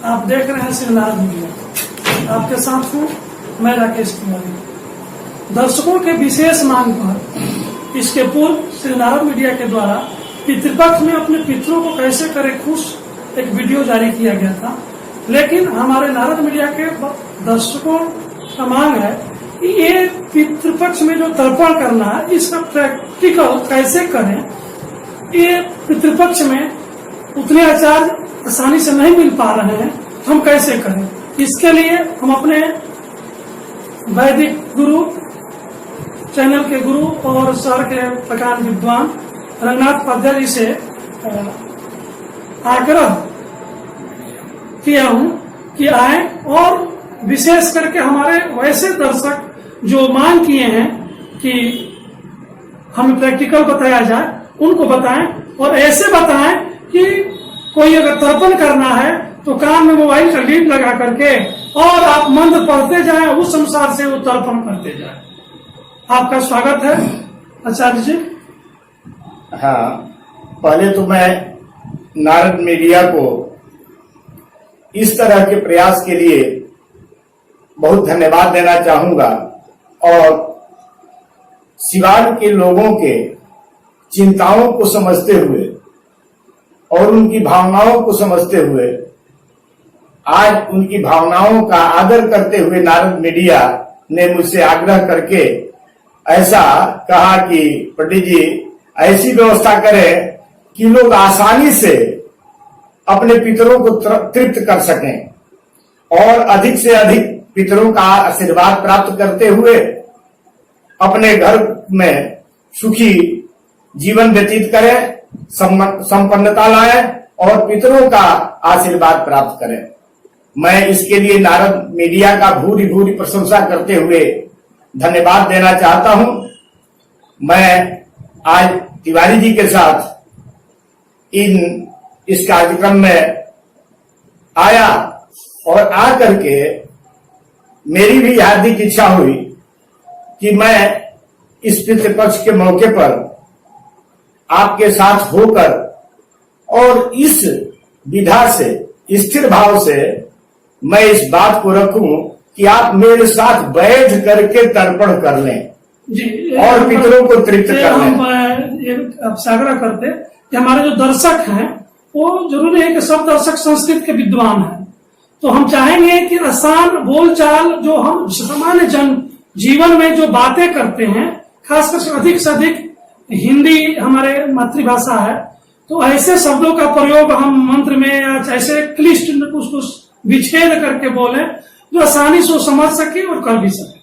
आप देख रहे हैं श्री नारद मीडिया। आपके साथ हूँ मैं राकेश कुमार। दर्शकों के विशेष मांग पर इसके पूर्व श्री नारद मीडिया के द्वारा पितृपक्ष में अपने पितरों को कैसे करें खुश एक वीडियो जारी किया गया था, लेकिन हमारे नारद मीडिया के दर्शकों का मांग है कि ये पितृपक्ष में जो तर्पण करना है इसका प्रैक्टिकल कैसे करें। ये पितृपक्ष में उतने आचार आसानी से नहीं मिल पा रहे हैं, तो हम कैसे करें। इसके लिए हम अपने वैदिक गुरु चैनल के गुरु और शहर के प्रकांड विद्वान रंगनाथ पाध्याय जी से आग्रह किया हूं कि आए और विशेष करके हमारे वैसे दर्शक जो मांग किए हैं कि हमें प्रैक्टिकल बताया जाए उनको बताएं, और ऐसे बताएं कि कोई अगर तर्पण करना है तो कान में मोबाइल का लीड लगा करके और आप मंत्र पढ़ते जाएं, उस अनुसार से वो तर्पण करते जाएं। आपका स्वागत है आचार्य जी। हाँ, पहले तो मैं नारद मीडिया को इस तरह के प्रयास के लिए बहुत धन्यवाद देना चाहूंगा, और सिवान के लोगों के चिंताओं को समझते हुए और उनकी भावनाओं को समझते हुए आज उनकी भावनाओं का आदर करते हुए नारद मीडिया ने मुझसे आग्रह करके ऐसा कहा कि पंडित जी ऐसी व्यवस्था करें कि लोग आसानी से अपने पितरों को तृप्त कर सकें और अधिक से अधिक पितरों का आशीर्वाद प्राप्त करते हुए अपने घर में सुखी जीवन व्यतीत करें, संपन्नता लाएं और पितरों का आशीर्वाद प्राप्त करें। मैं इसके लिए नारद मीडिया का भूरी भूरी प्रशंसा करते हुए धन्यवाद देना चाहता हूं। मैं आज तिवारी जी के साथ इस कार्यक्रम में आया और आकर के मेरी भी हार्दिक इच्छा हुई कि मैं इस पितृपक्ष के मौके पर आपके साथ होकर और इस विधा से स्थिर भाव से मैं इस बात को रखूं कि आप मेरे साथ बैठ करके तर्पण कर लें जी, और पितरों को तृप्त कर लें। हम आपसे आग्रह करते कि हमारे जो दर्शक हैं वो जरूरी है कि सब दर्शक संस्कृत के विद्वान हैं, तो हम चाहेंगे कि आसान बोलचाल जो हम सामान्य जन जीवन में जो बातें करते हैं, खासकर से अधिक हिंदी हमारे मातृभाषा है, तो ऐसे शब्दों का प्रयोग हम मंत्र में या ऐसे क्लिष्ट कुछ विच्छेद करके बोले जो आसानी से समझ सके और कर भी सके।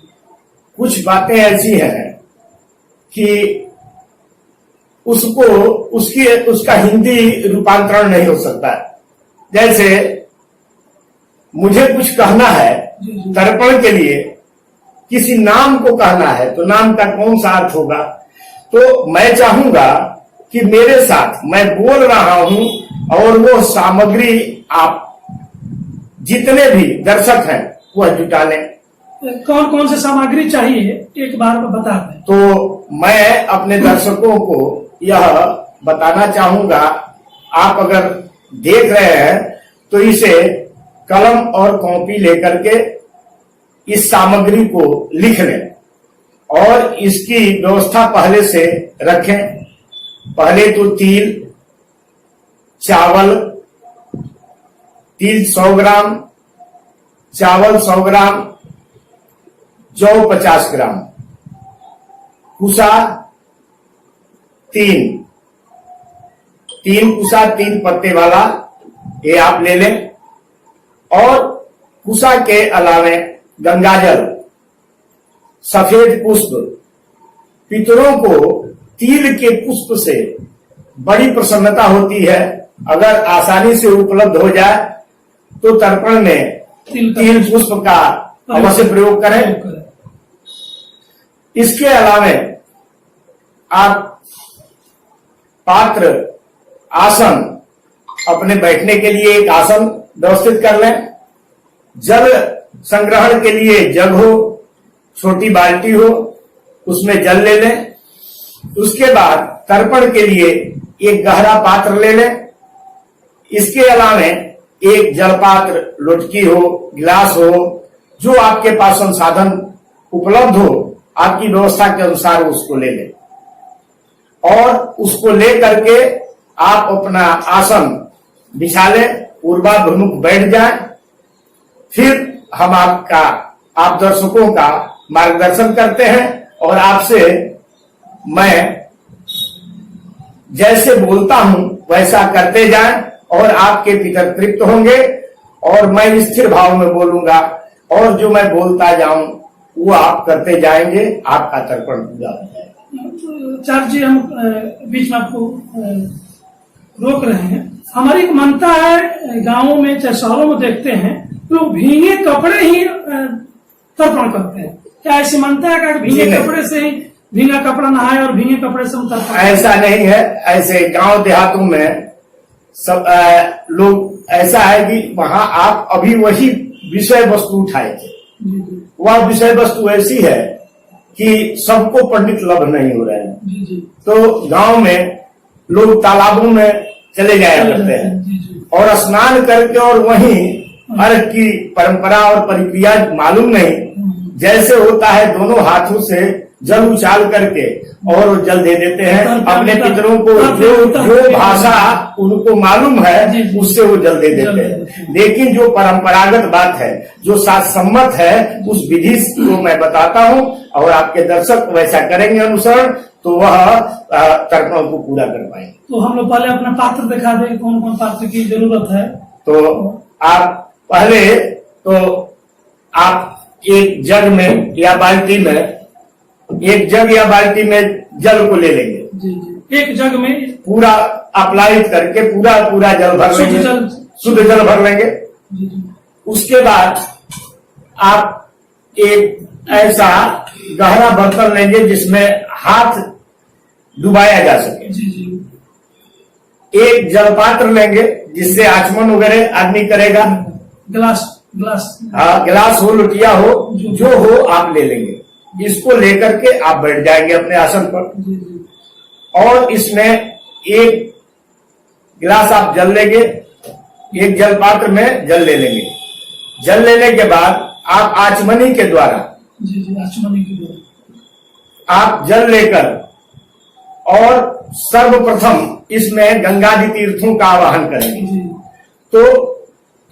कुछ बातें ऐसी हैं कि उसका हिंदी रूपांतरण नहीं हो सकता। जैसे मुझे कुछ कहना है तर्पण के लिए, किसी नाम को कहना है तो नाम का कौन सा अर्थ होगा, तो मैं चाहूंगा कि मेरे साथ मैं बोल रहा हूं और वो सामग्री आप जितने भी दर्शक हैं वह जुटा लें। कौन कौन से सामग्री चाहिए एक बार में बता दें। तो मैं अपने दर्शकों को यह बताना चाहूंगा, आप अगर देख रहे हैं तो इसे कलम और कॉपी लेकर के इस सामग्री को लिख लें और इसकी व्यवस्था पहले से रखें। पहले तो तिल 100 ग्राम, चावल 100 ग्राम, जौ 50 ग्राम, कुसा 3 कुसा 3 पत्ते वाला ये आप ले लें, और कुसा के अलावे गंगाजल, सफेद पुष्प। पितरों को तिल के पुष्प से बड़ी प्रसन्नता होती है, अगर आसानी से उपलब्ध हो जाए तो तर्पण में तिल पुष्प का अवश्य प्रयोग करें। इसके अलावे आप पात्र, आसन, अपने बैठने के लिए एक आसन व्यवस्थित कर लें। जल संग्रहण के लिए जग हो, छोटी बाल्टी हो, उसमें जल ले लें। उसके बाद तर्पण के लिए एक गहरा पात्र ले लें। इसके अलावे एक जलपात्र, लोटकी हो, गिलास हो, जो आपके पास संसाधन उपलब्ध हो, आपकी व्यवस्था के अनुसार उसको ले लें और उसको ले करके आप अपना आसन बिछा लें, पूर्वाभिमुख बैठ जाएं। फिर हम आप दर्शकों का मार्गदर्शन करते हैं और आपसे मैं जैसे बोलता हूं वैसा करते जाएं और आपके पितर तृप्त होंगे और मैं स्थिर भाव में बोलूंगा और जो मैं बोलता जाऊं वो आप करते जाएंगे, आपका तर्पण पूरा हो जाएगा। चार्ज जी, हम बीच में आपको रोक रहे हैं। हमारी एक मान्यता है, गांवों में चाहे शहरों में देखते हैं लोग भीगे कपड़े ही तर्पण करते हैं। क्या ऐसी मान्यता है कि भीगे कपड़े से ही, भीगा कपड़ा नहाए और भीगे कपड़े से हम तर्पण? ऐसा नहीं है। ऐसे गांव देहातों में सब लोग, ऐसा है कि वहां आप अभी वही विषय वस्तु उठाए थे। वह विषय वस्तु ऐसी है कि सबको पंडित लभ नहीं हो रहे हैं। तो गांव में लोग तालाबों में चले जाया करते हैं और स्नान करके और वहीं अर्घ की परंपरा और प्रक्रिया मालूम नहीं, जैसे होता है दोनों हाथों से जल उछाल करके और जल दे देते हैं अपने पितरों को। जो भाषा उनको मालूम है उससे वो जल दे देते हैं। लेकिन जो परंपरागत बात है, जो शास्त्रसम्मत है, उस विधि को मैं बताता हूँ और आपके दर्शक वैसा करेंगे अनुसरण, तो वह तर्पण को पूरा कर पाएंगे। तो हम लोग पहले अपना पात्र दिखा दें, कौन कौन पात्र की जरूरत है। तो आप पहले तो आप एक जग में या बाल्टी में, एक जग या बाल्टी में जल को ले लेंगे। जी। एक जग में पूरा अप्लाइट करके पूरा जल भर लेंगे, शुद्ध जल भर लेंगे। उसके बाद आप एक ऐसा गहरा बर्तन लेंगे जिसमें हाथ डुबाया जा सके। एक जलपात्र लेंगे जिससे आचमन वगैरह आदमी करेगा। गिलास हाँ, गिलास हो, लोटिया हो, जो हो आप ले लेंगे। इसको लेकर के आप बैठ जाएंगे अपने आसन पर और इसमें एक गिलास आप जल लेंगे, एक जल पात्र में जल ले लेंगे। जल लेने के बाद आप आचमनी के द्वारा आप जल लेकर और सर्वप्रथम इसमें गंगादि तीर्थों का आवाहन करेंगे। तो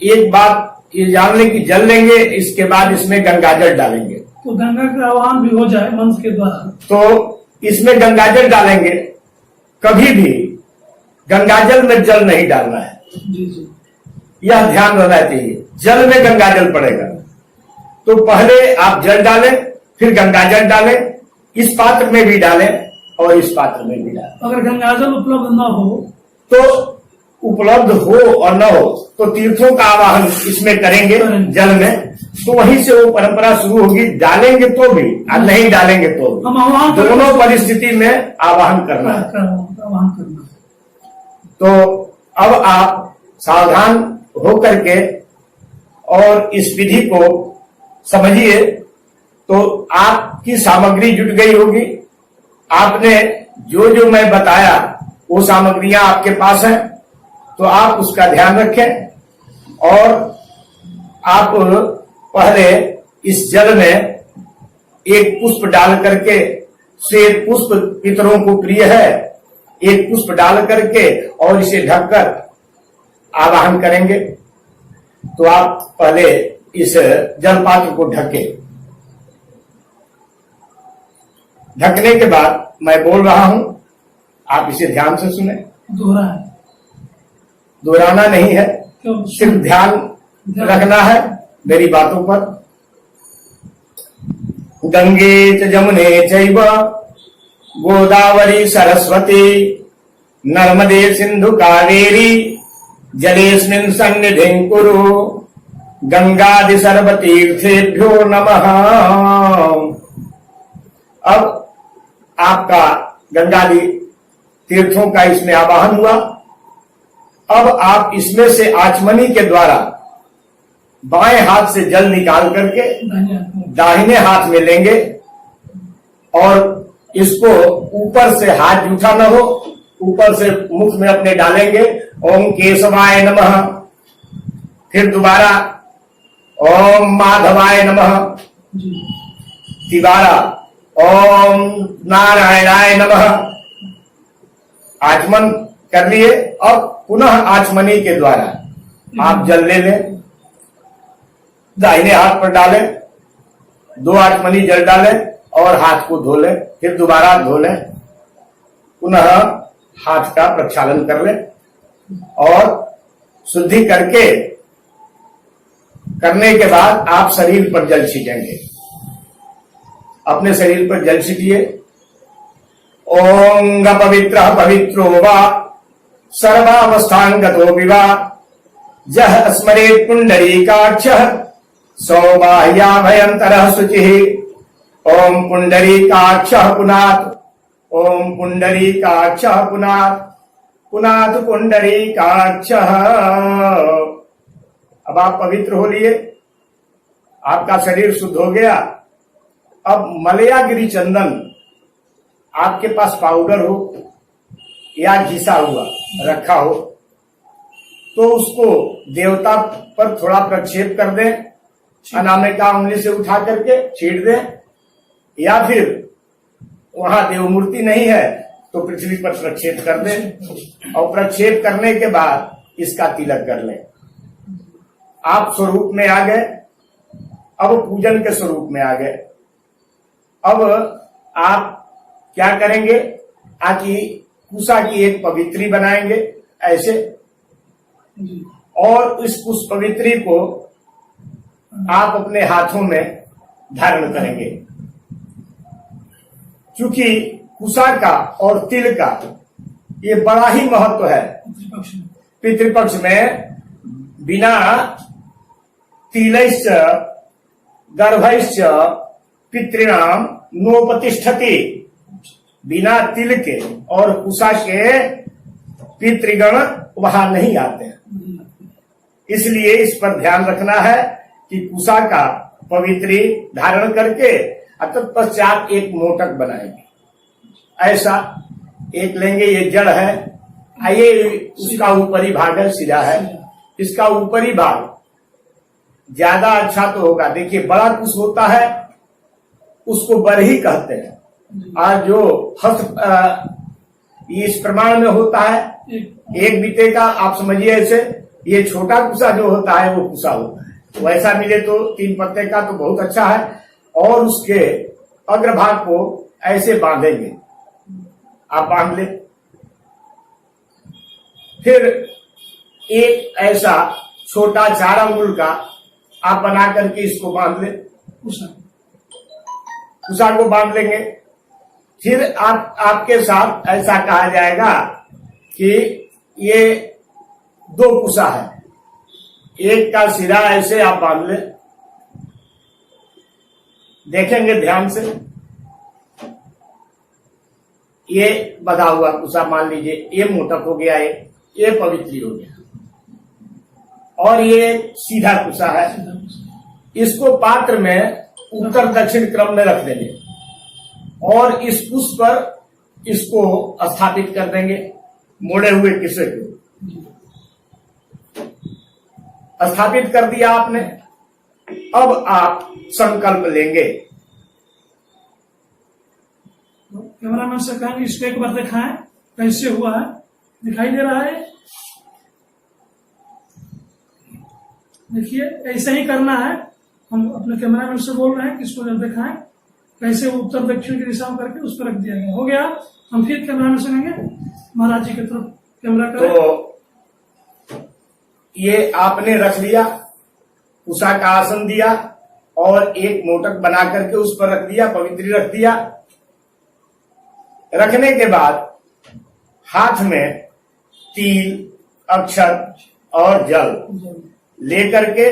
एक बात ये जान लें कि जल लेंगे, इसके बाद इसमें गंगाजल डालेंगे। तो गंगा का आवाहन भी हो जाए मंत्र के द्वारा। तो इसमें गंगाजल डालेंगे। कभी भी गंगाजल में जल नहीं डालना है, यह ध्यान रहना चाहिए। जल में गंगाजल पड़ेगा, तो पहले आप जल डालें, फिर गंगाजल डालें, इस पात्र में भी डालें और इस पात्र में भी डालें। अगर गंगाजल उपलब्ध न हो तो उपलब्ध हो और न हो तो तीर्थों का आवाहन इसमें करेंगे जल में, तो वहीं से वो परंपरा शुरू होगी। डालेंगे तो भी और नहीं डालेंगे तो भी, दोनों परिस्थिति में आवाहन करना है। तो अब आप सावधान होकर के और इस विधि को समझिए। तो आपकी सामग्री जुट गई होगी। आपने जो मैं बताया वो सामग्रियां आपके पास हैं, तो आप उसका ध्यान रखें और आप पहले इस जल में एक पुष्प डाल करके, श्वेत पुष्प पितरों को प्रिय है, एक पुष्प डाल करके और इसे ढककर आवाहन करेंगे। तो आप पहले इस जल पात्र को ढके। ढकने के बाद मैं बोल रहा हूं, आप इसे ध्यान से सुने। दोहराना नहीं है, सिर्फ ध्यान रखना है मेरी बातों पर। गंगे च जमुने चैव गोदावरी सरस्वती नर्मदे सिंधु कावेरी जलेस्मिन् सन्निधिं कुरु गंगादि सर्वतीर्थेभ्यो नमः। अब आपका गंगादि तीर्थों का इसमें आवाहन हुआ। अब आप इसमें से आचमनी के द्वारा बाएं हाथ से जल निकाल करके दाहिने हाथ में लेंगे और इसको ऊपर से हाथ जूठा न हो, ऊपर से मुख में अपने डालेंगे। ओम केशवाय नमः, फिर दोबारा ओम माधवाय नमः, जी तिबारा ओम नारायणाय नमः। आचमन कर लिए और पुनः आचमनी के द्वारा आप जल ले लें, दाहिने हाथ पर डालें, 2 आचमनी जल डालें और हाथ को धो लें, फिर दोबारा धो लें, पुनः हाथ का प्रक्षालन कर लें और शुद्धि करने के बाद आप शरीर पर जल छीटेंगे। अपने शरीर पर जल छीटिए। ओम पवित्र पवित्रो वा सर्वावस्थांगतो विवा जह स्मरेत् पुंडरीकाक्षः सौबाह्याभयंतरः शुचिः। ओम पुंडरीकाक्षः पुनात्, ओम पुंडरीकाक्षः पुनात्, पुनात् पुंडरीकाक्षः। अब आप पवित्र हो लिए, आपका शरीर शुद्ध हो गया। अब मलयागिरी चंदन आपके पास पाउडर हो या घिसा हुआ रखा हो तो उसको देवता पर थोड़ा प्रक्षेप कर दें, अनामिका उंगली से उठा करके छीट दें, या फिर वहां देवमूर्ति नहीं है तो पृथ्वी पर प्रक्षेप कर दें और प्रक्षेप करने के बाद इसका तिलक कर लें। आप स्वरूप में आ गए, अब पूजन के स्वरूप में आ गए। अब आप क्या करेंगे, आकि कुशा की एक पवित्री बनाएंगे ऐसे, और इस कुश पवित्री को आप अपने हाथों में धारण करेंगे। चूंकि कुशा का और तिल का ये बड़ा ही महत्व है। पितृपक्ष में बिना तिलैश्च गर्भैश्च पितृणाम नोपतिष्ठति, बिना तिल के और कुशा के पितृगण वहां नहीं आते हैं। इसलिए इस पर ध्यान रखना है कि कुशा का पवित्री धारण करके तत्पश्चात एक मोटक बनाएंगे। ऐसा एक लेंगे, ये जड़ है, ये उसका ऊपरी भाग है, सिरा है। इसका ऊपरी भाग ज्यादा अच्छा तो होगा। देखिए बड़ा कुश होता है उसको बरही कहते हैं, और जो इस प्रमाण में होता है एक बीते का, आप समझिए ऐसे, ये छोटा कुशा जो होता है वो कुशा होता है। वैसा मिले तो 3 पत्ते का तो बहुत अच्छा है, और उसके अग्रभाग को ऐसे बांधेंगे, आप बांध ले। फिर एक ऐसा छोटा 4 अंगुल का आप बना करके इसको बांध ले, कुशा को बांध लेंगे। फिर आपके साथ ऐसा कहा जाएगा कि ये 2 कुशा है, एक का सिरा ऐसे आप बांध ले, देखेंगे ध्यान से। ये बधा हुआ कुशा मान लीजिए, ये मोटक हो गया, ये पवित्री हो गया, और ये सीधा कुशा है। इसको पात्र में उत्तर दक्षिण क्रम में रख देंगे और इस कुश पर इसको स्थापित कर देंगे, मोड़े हुए किसे को स्थापित कर दिया आपने। अब आप संकल्प लेंगे। कैमरामैन से कहेंगे इसको एक बार दिखाएं कैसे हुआ है, दिखाई दे रहा है? देखिए ऐसे ही करना है। हम अपने कैमरामैन से बोल रहे हैं कि इसको जब दिखाएं कैसे उत्तर दक्षिण की दिशा में करके उस पर रख दिया गया। हो गया। हम फिर कैमरामैन से कहेंगे महाराज जी की तरफ कैमरा करें। तो ये आपने रख लिया, उषा का आसन दिया और एक मोटक बना करके उस पर रख दिया, पवित्री रख दिया। रखने के बाद हाथ में तिल, अक्षत और जल लेकर के,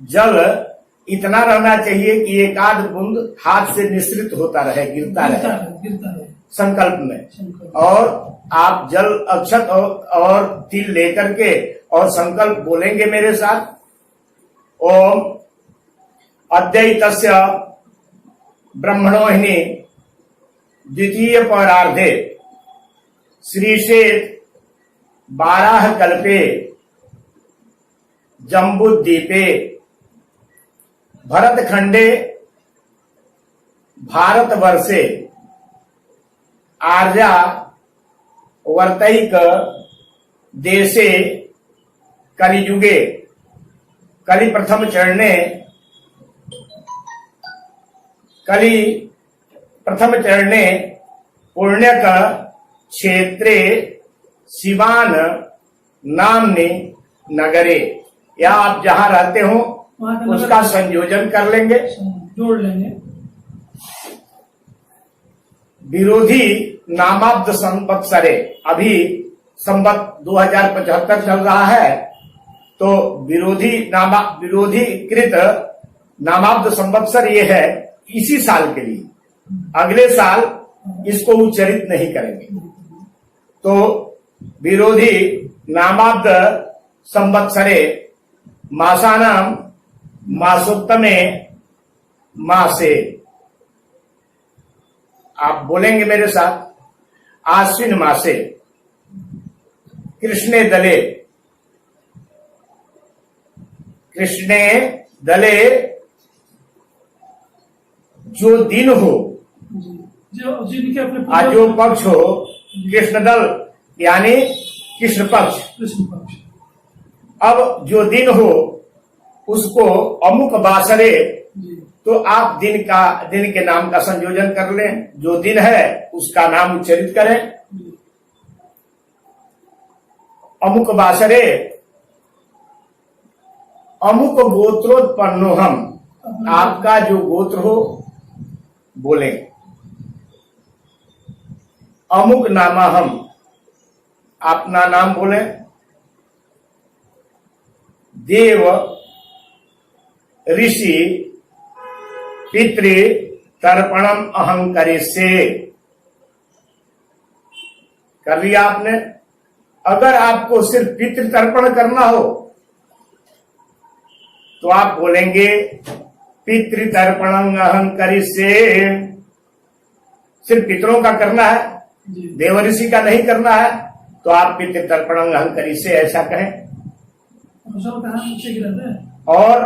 जल इतना रहना चाहिए कि एक आध बूंद हाथ से निश्रित होता रहे, गिरता रहे संकल्प में। और आप जल, अक्षत और तिल लेकर के और संकल्प बोलेंगे मेरे साथ। ओम अद्वैतस्य ब्रह्मणोहिनी द्वितीय परार्धे श्रीशेत 12 कल्पे जम्बुद्वीपे भरतखंडे भारतवर्षे आर्या वर्तैक देशे कलियुगे कलि प्रथम चरणे पुण्यक क्षेत्रे सिवान नामने नगरे, या आप जहां रहते हो वहाँ का उसका संयोजन कर लेंगे। जोड़ लेंगे। विरोधी नामाब्द संवत्सरे, अभी संवत 2075 चल रहा है, तो विरोधी कृत नामाब्द संवत्सर ये है इसी साल के लिए, अगले साल इसको उच्चरित नहीं करेंगे। तो विरोधी नामाब्द संवत्सरे मासानाम मासोत्तमे मासे, आप बोलेंगे मेरे साथ, आश्विन मासे कृष्णे दले जो दिन हो, जो जिनके अपने जो पक्ष हो, कृष्ण दल यानी कृष्ण पक्ष। कृष्ण पक्ष। अब जो दिन हो उसको अमुक बासरे, तो आप दिन के नाम का संयोजन कर लें, जो दिन है उसका नाम उच्चरित करें। अमुक बासरे अमुक गोत्रोत्पन्नो हम, आपका जो गोत्र हो बोले। अमुक नामा हम, अपना नाम बोले। देव ऋषि पितृ तर्पणम अहं करिष्ये, कर लिया आपने। अगर आपको सिर्फ पितृ तर्पण करना हो तो आप बोलेंगे पितृ तर्पणम अहं करिष्ये, सिर्फ पितरों का करना है, देव ऋषि का नहीं करना है, तो आप पितृ तर्पणम अहं करिष्ये ऐसा कहें। और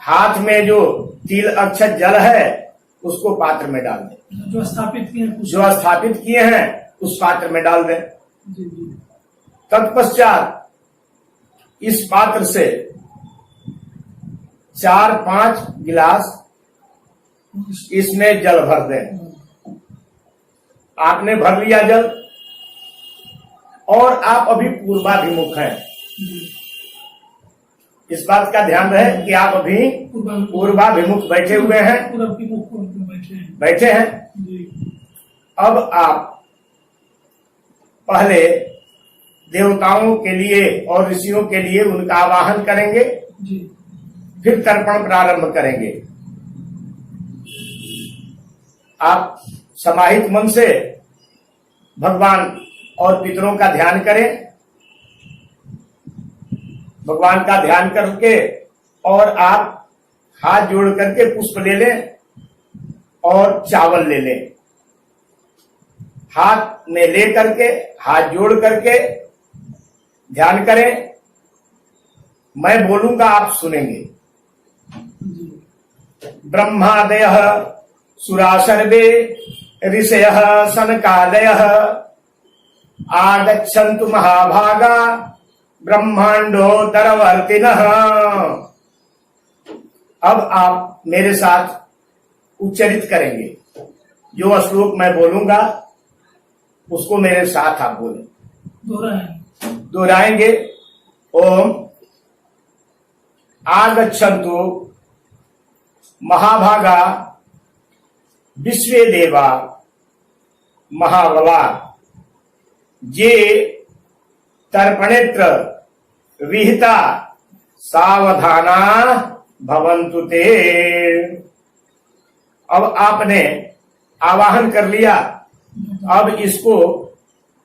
हाथ में जो तिल अक्षत जल है उसको पात्र में डाल दें, जो स्थापित किए हैं उस पात्र में डाल दें। तत्पश्चात इस पात्र से 4-5 गिलास इसमें जल भर दें। आपने भर लिया जल और आप अभी पूर्वाभिमुख हैं, इस बात का ध्यान रहे कि आप अभी पूर्वाभिमुख बैठे हुए हैं, बैठे हैं। अब आप पहले देवताओं के लिए और ऋषियों के लिए उनका आवाहन करेंगे, फिर तर्पण प्रारंभ करेंगे। आप समाहित मन से भगवान और पितरों का ध्यान करें, भगवान का ध्यान करके और आप हाथ जोड़ करके पुष्प ले लें और चावल ले लें। हाथ में ले करके हाथ जोड़ करके ध्यान करें, मैं बोलूंगा आप सुनेंगे। ब्रह्मादयः सुरा सर्वे ऋषयः सनकादयः आगच्छन्तु महाभागा ब्रह्मांडोत्तरवर्तिनः। अब आप मेरे साथ उच्चरित करेंगे, जो श्लोक मैं बोलूंगा उसको मेरे साथ आप बोलें, दोहराएंगे। ओम आगच्छन्तु महाभागा विश्वे देवा महाबला ये तर्पणेत्र विहिता सावधाना भवन्तु ते। अब आपने आवाहन कर लिया, अब इसको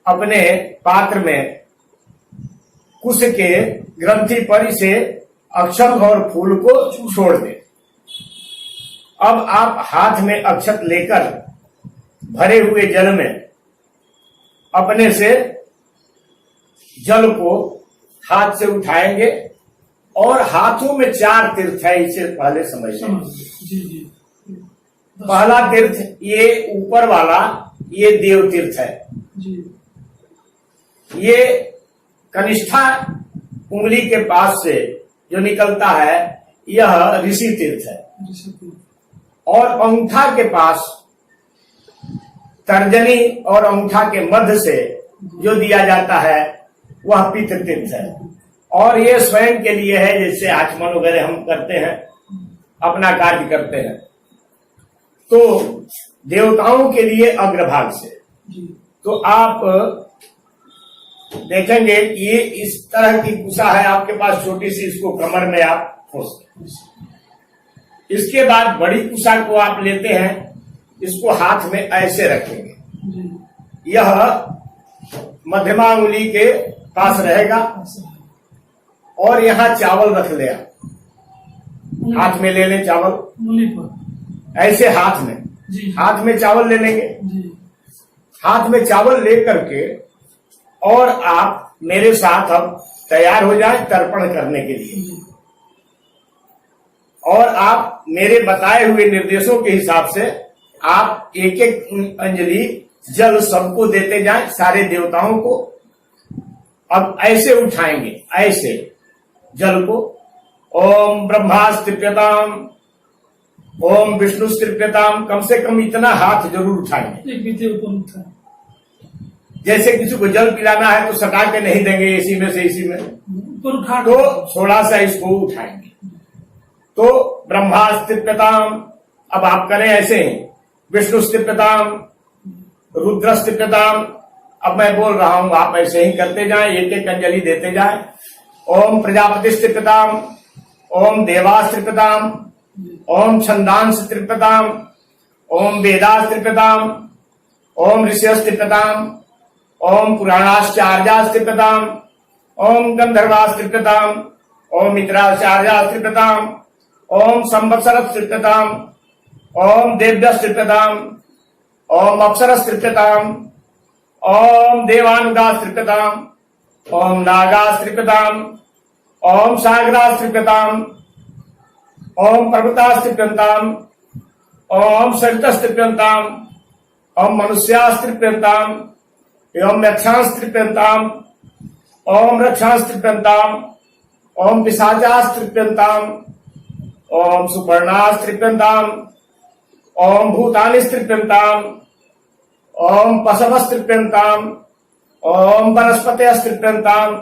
अपने पात्र में कुश के ग्रंथि पर इसे अक्षत और फूल को छोड़ दें। अब आप हाथ में अक्षत लेकर भरे हुए जल में अपने से जल को हाथ से उठाएंगे और हाथों में 4 तीर्थ है, इसे पहले समझ लें। जी जी। पहला तीर्थ ये ऊपर वाला, ये देव तीर्थ है। जी ये कनिष्ठा उंगली के पास से जो निकलता है यह ऋषि तीर्थ है। और अंगूठा के पास, तर्जनी और अंगूठा के मध्य से जो दिया जाता है वह पितृ तीर्थ है। और ये स्वयं के लिए है, जैसे आचमन वगैरह हम करते हैं, अपना कार्य करते हैं, तो देवताओं के लिए अग्रभाग से। तो आप देखेंगे कि ये इस तरह की कुशा है आपके पास छोटी सी, इसको कमर में आप खोस। इसके बाद बड़ी कुशा को आप लेते हैं, इसको हाथ में ऐसे रखेंगे, यह मध्यमा उंगली के पास रहेगा। और यहाँ चावल रख ले, हाथ में ले लें चावल, उंगली पर ऐसे हाथ में, हाथ में चावल ले लेंगे। हाथ में चावल लेकर के और आप मेरे साथ अब तैयार हो जाए तर्पण करने के लिए। और आप मेरे बताए हुए निर्देशों के हिसाब से आप एक एक अंजलि जल सबको देते जाएं, सारे देवताओं को। अब ऐसे उठाएंगे, ऐसे जल को, ओम ब्रह्मास्त्रिप्यताम, ओम विष्णुस्त्रिप्यताम, कम से कम इतना हाथ जरूर उठाएंगे। जैसे किसी को जल पिलाना है तो सटा के नहीं देंगे इसी में से इसी में, तो थोड़ा सा इसको उठाएंगे। तो ब्रह्मास्त्रिप्यताम, अब आप करें ऐसे ही, विष्णुस्त्रिप्यताम, रुद्रस्त्रिप्यताम। अब मैं बोल रहा हूं, आप ऐसे ही करते जाएं, एक एक अंजलि देते जाएं। ओम प्रजापतिस्त्रिप्यताम, ओम देवास्त्रिप्यताम, ओम छंदांस्त्रिप्यताम, ओम वेदास्त्रिप्यताम, ओम ऋषयस्त्रिप्यताम, ओम पुराणाश्चार्यास्त्रिप्यताम, ओम गंधर्वास्त्रिप्यताम, ओम मित्राचार्यास्त्रिप्यताम, ओम संवत्सरस्त्रिप्यताम, ओम देव्यस्त्रिप्यताम, ओम अप्सरस्त्रिप्यताम, ओम देवानुगास्त्रिप्यताम, ओम नागास्त्रिप्यताम, ओम सागरास्त्रिप्यताम, ओम पर्वतास्त्रिप्यताम, ओम सरितस्त्रिप्यताम, ओम मनुष्यास्त्रिप्यताम, ओम यक्षास्त्रिप्यताम, ओम रक्षास्त्रिप्यताम, ओम पिशाचास्त्रिप्यताम, ओम सुपर्णास्त्रिप्यताम, ओम भूतानिस्त्रिप्यताम, ओम पशवस्त्रिप्यताम, ओम वनस्पतिस्त्रिप्यताम,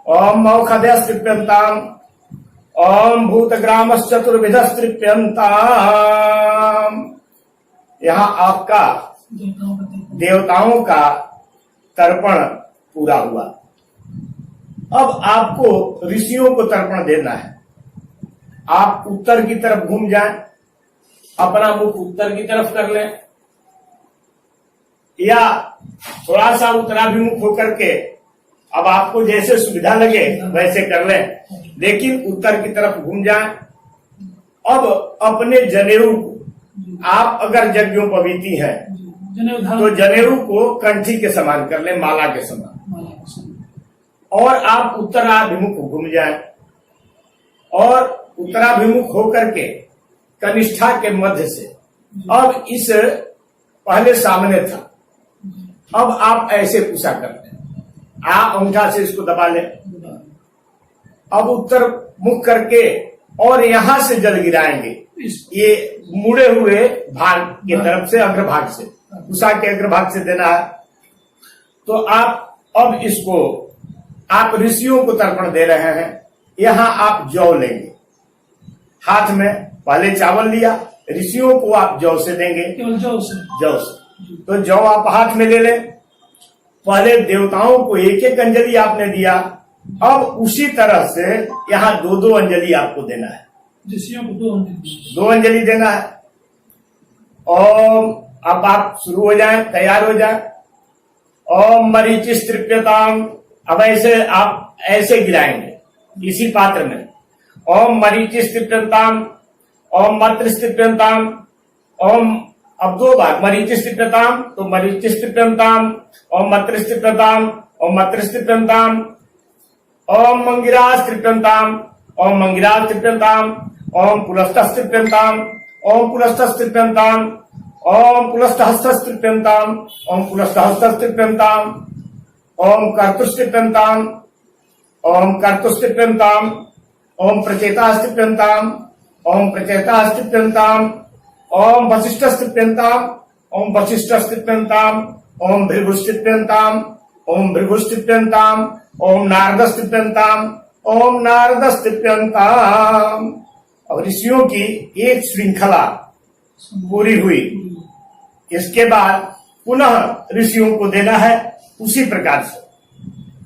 ओम मौखधस्त्रिप्यताम, ओम भूतग्रामश्चतुर्विधस्त्रिप्यताम। यहाँ आपका देवताओं का तर्पण पूरा हुआ। अब आपको ऋषियों को तर्पण देना है। आप उत्तर की तरफ घूम जाएं, अपना मुख उत्तर की तरफ कर लें, या थोड़ा सा उत्तराभिमुख होकर के, अब आपको जैसे सुविधा लगे वैसे कर लें, लेकिन उत्तर की तरफ घूम जाएं। अब अपने जनेऊ को, आप अगर यज्ञोपवीति हैं तो जनेऊ को कंठी के समान कर लें, माला के समान, और आप उत्तराभिमुख घूम जाएं। और उत्तराभिमुख होकर के कनिष्ठा के मध्य से, अब इस पहले सामने था, अब आप ऐसे कुशा कर लें, आप अंगूठा से इसको दबा लें। अब उत्तर मुख करके और यहां से जल गिराएंगे, ये मुड़े हुए भाग की तरफ से, अग्रभाग से, कुशा के अग्रभाग से देना है। तो आप अब इसको, आप ऋषियों को तर्पण दे रहे हैं। यहां आप जौ लेंगे, हाथ में पहले चावल लिया, ऋषियों को आप जौ से देंगे, केवल जौ से। जौ से। तो जौ आप हाथ में ले लें। पहले देवताओं को एक एक अंजलि आपने दिया, अब उसी तरह से यहाँ 2-2 अंजलि आपको देना है, ऋषियों को 2 अंजलि देना है। ओम, अब आप शुरू हो जाएं, तैयार हो जाएं। ओम मरीचिस्त्रिप्यताम, अब ऐसे आप ऐसे गिराएंगे इसी पात्र में। ओम मरीचिस्त्रिप्यताम, ओम मत्रिस्त्रिप्यताम, ओम, अब 2 बार मरीचिस्त्रिप्यताम, तो मरीचिस्त्रिप्यताम, ओम मत्रिस्त्रिप्यताम, ओम मत्रिस्त्रिप्यताम, ओम मंगिरास्त्रिप्यताम, ओम मंगिराज तृप्यंताम, ओम पुलस्तः तृप्यंताम, ओम पुलस्तः तृप्यंताम, ओम पुलस्तहस्तः तृप्यंताम, ओम पुलस्तहस्तः तृप्यंताम, ओम कर्तुस्तृप्यंताम, ओम कर्तुस्तृप्यंताम, ओम प्रचेतास्तृप्यंताम, ओम प्रचेतास्तृप्यंताम, ओम वसिष्ठस्तृप्यंताम, ओम वसिष्ठस्तृप्यंताम, ओम भृगुस्तृप्यंताम, ओम भृगुस्तृप्यंताम, ओम नारदस्तृप्यंताम, ओम नारदस्तृप्यंताम। और ऋषियों की एक श्रृंखला पूरी हुई। इसके बाद पुनः ऋषियों को देना है उसी प्रकार से।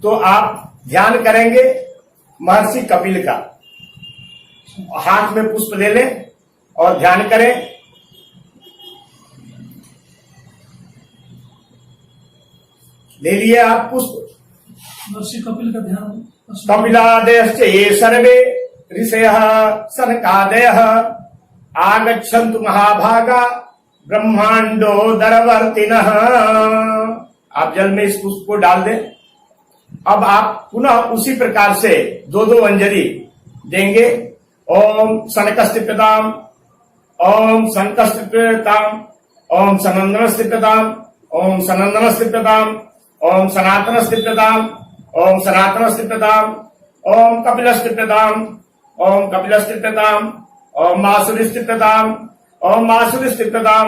तो आप ध्यान करेंगे महर्षि कपिल का, हाथ में पुष्प ले लें और ध्यान करें। ले लिए आप पुष्प। महर्षि कपिल का ध्यान। कपिलादयश्च ये सर्वे ऋषयः सनकादयः आगच्छन्तु महाभागा ब्रह्मांडोदरवर्तिनः। आप जल में इस पुष्प को डाल दें। अब आप पुनः उसी प्रकार से दो दो अंजलि देंगे। ओम सनकस्तिप्यताम, ओम सनकस्तिप्यताम, ओम सनंदनस्तिप्यताम, ओम सनंदनस्तिप्यताम, ओम सनातनस्तिप्यताम, ओम सनातनस्तिप्यताम, ओम कपिलस्तिप्यताम, ओम कपिलस्तिप्यताम, ओम मासुरिस्तिप्यताम, ओम मासुरिस्तिप्यताम,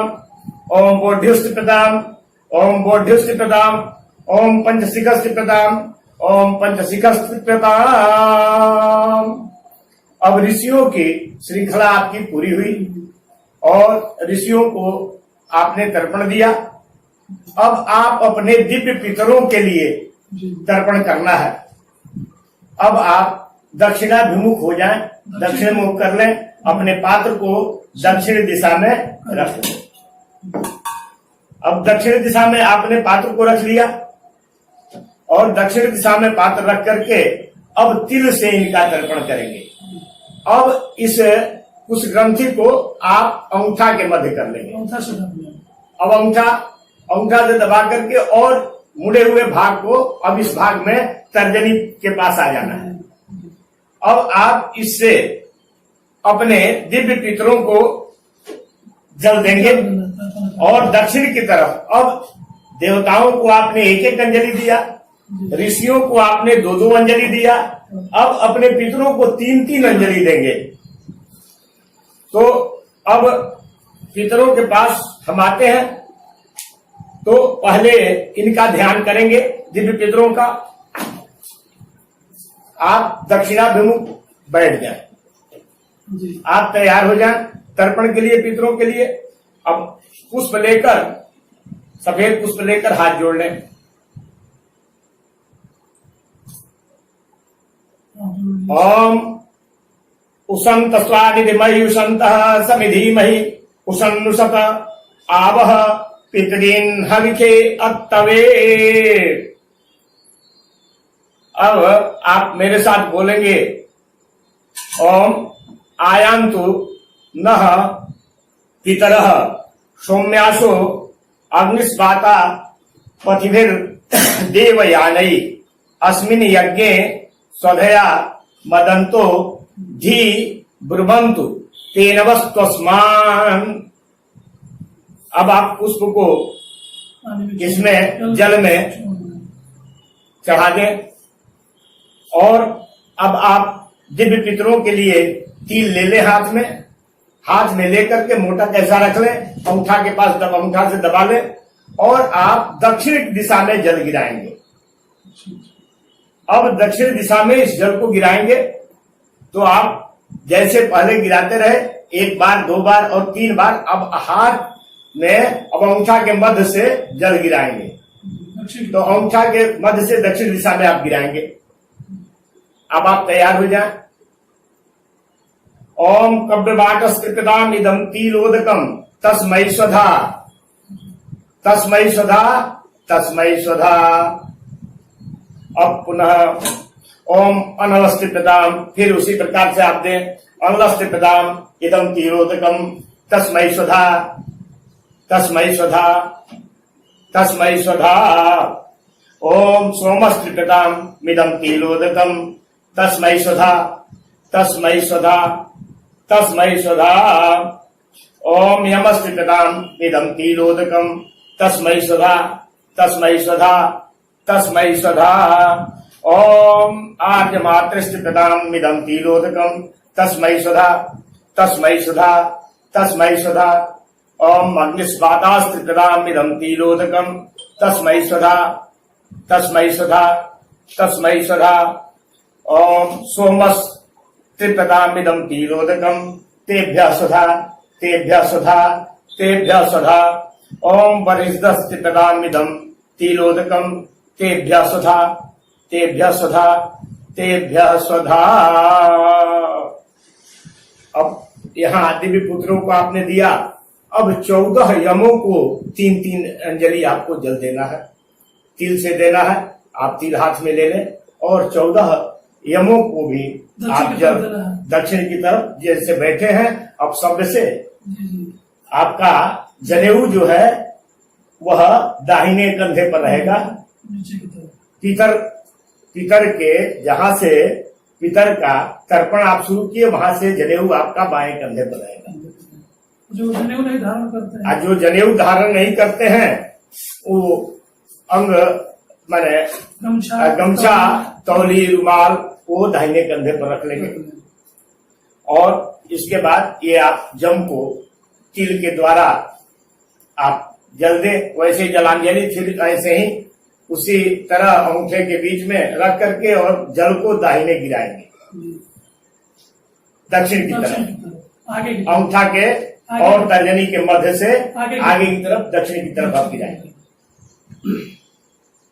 ओम बोध्यस्तिप्यताम, ओम बोध्यस्तिप्यताम, ओम पंचशिखस्तिप्यताम, ओम पंचशिखस्तिप्यताम। अब ऋषियों की श्रृंखला आपकी पूरी हुई और ऋषियों को आपने तर्पण दिया। अब आप अपने दिव्य पितरों के लिए तर्पण करना है। अब आप दक्षिणाभिमुख हो जाएं, दक्षिण मुख कर लें, अपने पात्र को दक्षिण दिशा में रख दें। अब दक्षिण दिशा में आपने पात्र को रख लिया और दक्षिण दिशा में पात्र रख करके अब तिल से इनका तर्पण करेंगे। अब इस उस ग्रंथि को आप अंगूठा के मध्य कर लेंगे। अब अंगूठा से दबा करके और मुड़े हुए भाग को अब इस भाग में तर्जनी के पास आ जाना है। अब आप इससे अपने दिव्य पितरों को जल देंगे और दक्षिण की तरफ अब देवताओं को आपने एक एक अंजलि दिया, ऋषियों को आपने दो दो अंजलि दिया, अब अपने पितरों को तीन तीन अंजलि देंगे। तो अब पितरों के पास हम आते हैं। तो पहले इनका ध्यान करेंगे दिव्य पितरों का। आप दक्षिणाभिमुख बैठ जाएं, आप तैयार हो जाएं तर्पण के लिए, पितरों के लिए। अब पुष्प लेकर, सफेद पुष्प लेकर हाथ जोड़ लें। ओम उशंत स्वानिधिमहि उशंतः समिधीमहि उशन्नुषत आवह पितरीन् हविखे अत्तवे। अब आप मेरे साथ बोलेंगे ओम आयांतु नः पितरः सौम्यासो अग्निस्वाता पथिभिर् देवयानै अस्मिन् यज्ञे स्वधया मदन्तो धी ब्रुवन्तु तेनवस्त्वस्मान्। अब आप पुष्प को इसमें जल में चढ़ा दें और अब आप दिव्य पितरों के लिए तिल ले लें हाथ में लेकर के मोटा कैसा रख लें, अंगूठा के पास अंगूठा से दबा लें और आप दक्षिण दिशा में जल गिराएंगे। अब दक्षिण दिशा में इस जल को गिराएंगे तो आप जैसे पहले गिराते रहे, एक बार, दो बार और तीन बार, अब हाथ में अब अंगूठा के मध्य से जल गिराएंगे। तो अंगूठा के मध्य से दक्षिण दिशा में आप गिराएंगे। अब आप तैयार हो जाएं। ओम कब्रवाटस्कृतदाम इदम तिलोदकम तस्मै स्वधा तस्मै स्वधा तस्मै स्वधा। अब पुनः ओम अनलस्तिप्रदाम, फिर उसी प्रकार से आप दें अनलस्तिप्रदाम इदम तिलोदकम तस्मै स्वधा तस्मै स्वधा तस्मै स्वधा। ओम सोमस्त्रिप्रदाम मिदम तिलोदकम तस्मै स्वधा तस्मै स्वधा तस्मै स्वधा। ओम यमस्तिपिताम् इदं तिलोदकम् तस्मै स्वधा तस्मै स्वधा तस्मै स्वधा। ओम आर्यमातृस्तिपिताम् इदं तिलोदकम् तस्मै स्वधा तस्मै स्वधा तस्मै स्वधा। ओम अग्निस्वातास्त्रिपिताम् इदं तिलोदकम् तस्मै स्वधा तस्मै स्वधा तस्मै स्वधा। ओम सोमस्त्रिपिताम् इदं तिलोदकम् तेभ्यः स्वधा तेभ्यः स्वधा तेभ्यः स्वधा। ओम वरिष्ठस्त्रिपिताम् इदं तिलोदकम् तेभ्यः स्वधा तेभ्यः स्वधा तेभ्यः स्वधा। अब यहाँ दिव्य पुत्रों को आपने दिया। अब 14 यमों को 3-3 अंजलि आपको जल देना है, तिल से देना है। आप तिल हाथ में ले लें और 14 यमों को भी आप जल दक्षिण की तरफ जैसे बैठे हैं अब शब्द से आपका जनेऊ जो है वह दाहिने कंधे पर रहेगा। पितर के जहां से पितर का तर्पण आप शुरू किए वहां से जनेऊ आपका बाएं कंधे पर रहेगा। जो जनेऊ नहीं धारण करते हैं, जो जनेऊ धारण नहीं करते हैं वो अंग माने गमछा तौली रुमाल वो दाहिने कंधे पर रख लेंगे। और इसके बाद ये आप जम को तिल के द्वारा आप जल दे। वैसे जलांजलि फिर ऐसे ही उसी तरह अंगूठे के बीच में रख करके और जल को दाहिने गिराएंगे दक्षिण की तरफ, अंगूठा के और तर्जनी के मध्य से आगे की तरफ दक्षिण की तरफ आप गिराएंगे।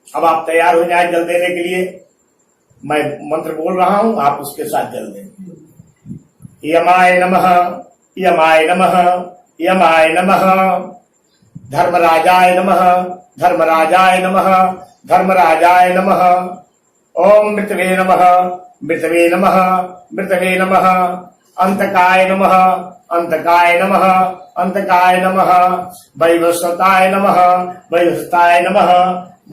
अब आप तैयार हो जाए जल देने के लिए। मैं मंत्र बोल रहा हूं, आप उसके साथ जल देंगे। यमाय नमः यमाय नमः यमाय नमः। धर्मराजाय नमः धर्मराजाय नमः धर्मराजाय नमः। ओम मृतवे नमः मृतवे नमः मृतवे नमः। अंतकाय नमः अंतकाय नमः अंतकाय नमः। वैवस्वताय नमः वैवस्वताय नमः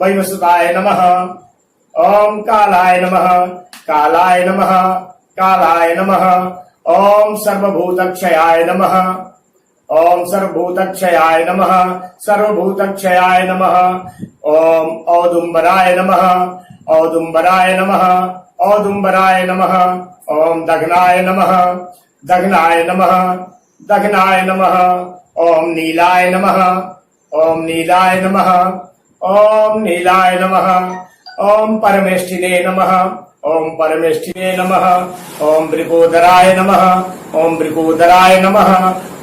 वैवस्वताय नमः। ओम कालाय नमः कालाय नमः कालाय नमः। ओम सर्वभूतक्षयाय नमः ओम सर्वभूतक्षयाय नमः सर्वभूतक्षयाय नमः। ओम औदुम्बराय नमः औदुम्बराय नमः औदुम्बराय नमः। ओम दघनाय नमः दघनाय नमः दघनाय नमः। ओम नीलाय नमः ओम नीलाय नमः ओम नीलाय नमः। ओम परमेष्ठिने नमः ओम परमेष्ठिने नमः। ओम वृकोदराय नमः ओम वृकोदराय नमः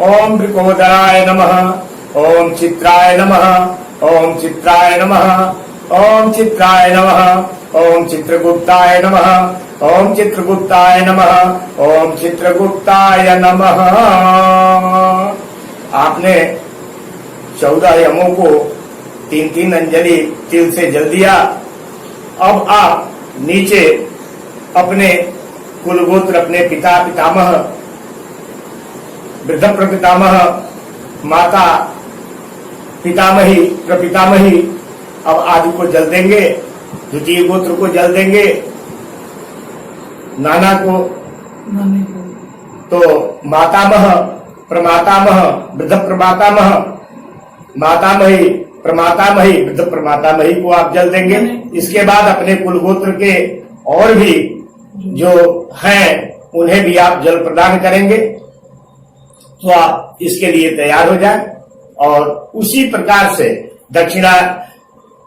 ओम वृकोदराय नमः। ओम चित्राय नमः ओम चित्राय नमः ओम चित्राय नमः। ओम चित्रगुप्ताय नमः ओम चित्रगुप्ताय नमः ओम चित्रगुप्ताय नमः। आपने 14 यमों को 3-3 अंजलि तिल से जल दिया। अब आप नीचे अपने कुलगोत्र अपने पिता पितामह वृद्ध प्रपितामह माता पितामही प्रपितामही अब आदि को जल देंगे। द्वितीय गोत्र को जल देंगे, नाना को तो मातामह प्रमातामह वृद्ध प्रमातामह मातामही प्रमातामही वृद्ध प्रमातामही को आप जल देंगे। इसके बाद अपने कुलगोत्र के और भी जो हैं उन्हें भी आप जल प्रदान करेंगे। तो आप इसके लिए तैयार हो जाए और उसी प्रकार से दक्षिणा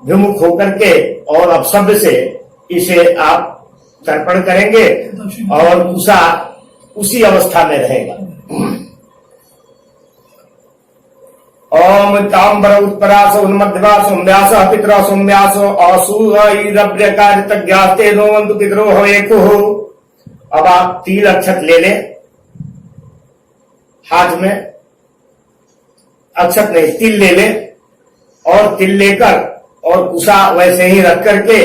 विमुख होकर के और अपशब्द से इसे आप तर्पण करेंगे और उसी अवस्था में रहेगा। ओम तांबर उत्परास उन्मध्यवास सोम्यास पितरा सोम्यास असुरव्यकारितज्ञास्ते नोवन्तु पितरो हवेकुः। अब आप 3 अक्षत ले लें हाथ में, अक्षत नहीं तिल ले लें और तिल लेकर और कुशा वैसे ही रख करके